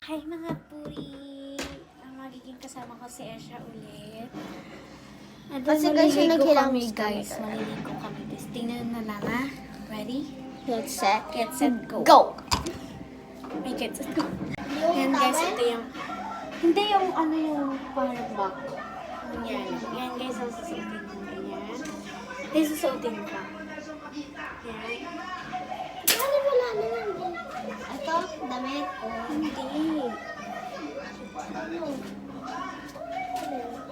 Hi mga puri! Ang magiging kasama ko si Esha ulit. At Kasi guys, maliligo nagkilamos kami guys. kami. Maliligo kami guys. Tingnan na lang ha. Ready? Get set, Get set, go! go! May get set, go! Yan guys, ito yung... Hindi yung ano yung parang back. Yan. Yan guys, ang susuotin ko. Ganyan. Yan, susuotin ko. Yan. Ano wala naman din? Ito, damit ko. Hindi.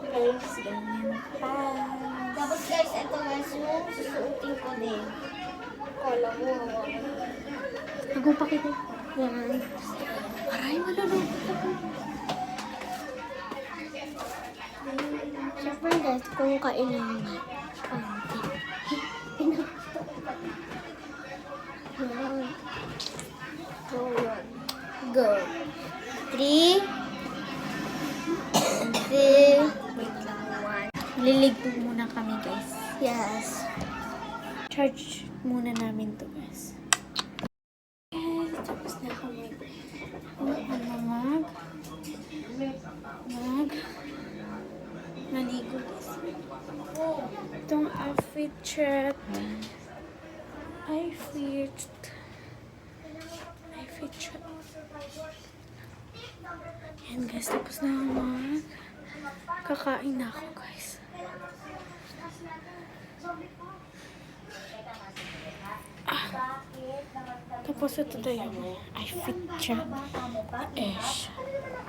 Guys, ganyan pa. Tapos guys, ito guys, yung susuotin ko din. Kala mo, Huwag mong pakita. yan. Aray, malulungkot ako. Siyempre guys, kung kailangan. Panty. Yan. Go, yan. Go. 3, 2, Wait lang. 1. Liligpo muna kami, guys. Yes. Charge muna namin to, guys. Guys, tapos na kami. Naligo, guys. Itong outfit check. Outfit check. Yan, guys. Tapos na kakain na ako, guys. Tapos ito na yung outfit check. Ish.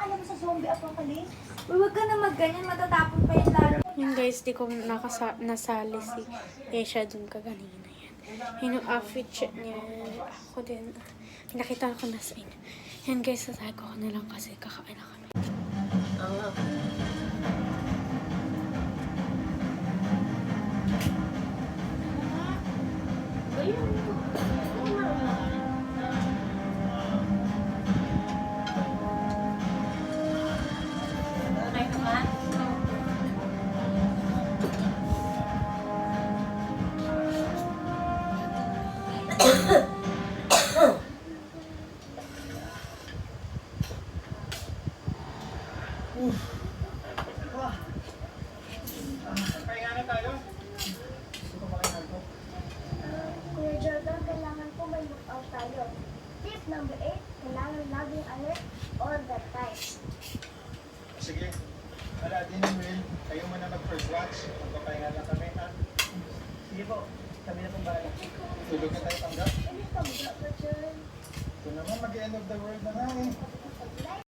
Alam mo sa zombie apocalypse? Uy, huwag ka na magganyan, matatapon pa yung lalo. Yung guys, di ko nasali si Esha dun kaganina yan. Yun yung outfit check niya. Ako din. Pinakita ko na sa inyo. Yan guys, sasay ko na lang kasi kakain na kami. Oof.